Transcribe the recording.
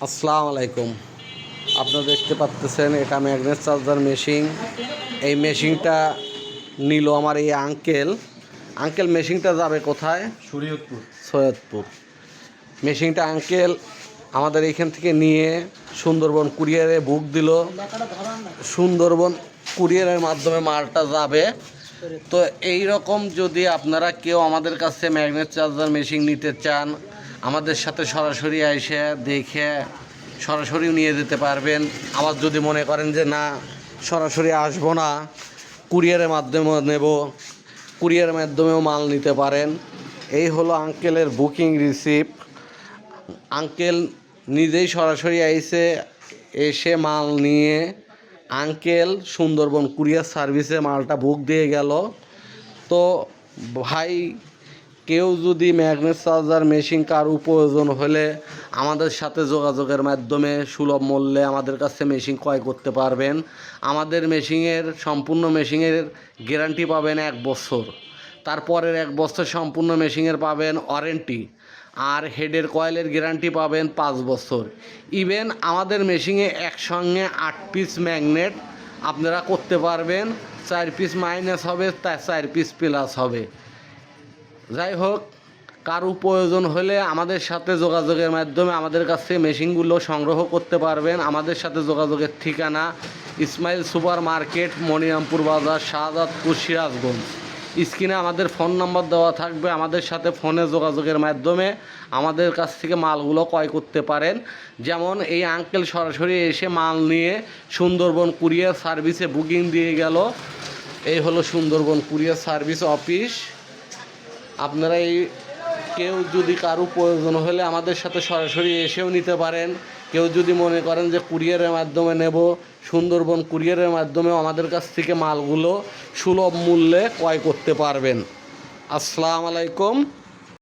আসসালামু আলাইকুম। আপনারা দেখতে পাচ্ছেন এটা ম্যাগনেট চার্জার মেশিন। এই মেশিনটা নিল আমার এই আঙ্কেল মেশিনটা যাবে কোথায়? সৈয়দপুর। মেশিনটা আঙ্কেল আমাদের এইখান থেকে নিয়ে সুন্দরবন কুরিয়ারে বুক দিল। সুন্দরবন কুরিয়ারের মাধ্যমে মালটা যাবে। তো এই রকম যদি আপনারা কেউ আমাদের কাছে ম্যাগনেট চার্জার মেশিন নিতে চান, আমাদের সাথে সরাসরি এসে দেখে সরাসরিও নিয়ে যেতে পারবেন। আবার যদি মনে করেন যে না সরাসরি আসবো না, কুরিয়ারের মাধ্যমে নেব, কুরিয়ারের মাধ্যমেও মাল নিতে পারেন। এই হলো আঙ্কেলের বুকিং রিসিপ্ট। আঙ্কেল নিজেই সরাসরি এসে মাল নিয়ে আঙ্কেল সুন্দরবন কুরিয়ার সার্ভিসে মালটা বুক দিয়ে গেল। তো ভাই, কেউ যদি ম্যাগনেট চার্জার মেশিন কারো প্রয়োজন হলে আমাদের সাথে যোগাযোগের মাধ্যমে সুলভ মূল্যে আমাদের কাছে মেশিন ক্রয় করতে পারবেন। আমাদের সম্পূর্ণ মেশিনের গ্যারান্টি পাবেন 1 বছর। তারপরের 1 বছর সম্পূর্ণ মেশিনের পাবেন ওয়ারেন্টি। আর হেডের কয়েলের গ্যারান্টি পাবেন 5 বছর। ইভেন আমাদের মেশিনে একসঙ্গে 8 পিস ম্যাগনেট আপনারা করতে পারবেন। 4 পিস মাইনাস হবে, তাই 4 পিস প্লাস হবে। যাই হোক, কারো প্রয়োজন হলে আমাদের সাথে যোগাযোগের মাধ্যমে আমাদের কাছে মেশিনগুলো সংগ্রহ করতে পারবেন। আমাদের সাথে যোগাযোগের ঠিকানা ইসমাইল সুপার মার্কেট, মনিরামপুর বাজার, শাহজাদপুর, সিরাজগঞ্জ। স্ক্রিনে আমাদের ফোন নাম্বার দেওয়া থাকবে। আমাদের সাথে ফোনে যোগাযোগের মাধ্যমে আমাদের কাছ থেকে মালগুলো ক্রয় করতে পারেন। যেমন এই আঙ্কেল সরাসরি এসে মাল নিয়ে সুন্দরবন কুরিয়ার সার্ভিসে বুকিং দিয়ে গেল। এই হলো সুন্দরবন কুরিয়ার সার্ভিস অফিস। আপনারা কেউ যদি কারো প্রয়োজন হলে আমাদের সাথে সরাসরি এসেও নিতে পারেন। কেউ যদি মনে করেন যে কুরিয়ারের মাধ্যমে নেব, সুন্দরবন কুরিয়ারের মাধ্যমেও আমাদের কাছ থেকে মালগুলো সুলভ মূল্যে ক্রয় করতে পারবেন। আসসালামু আলাইকুম।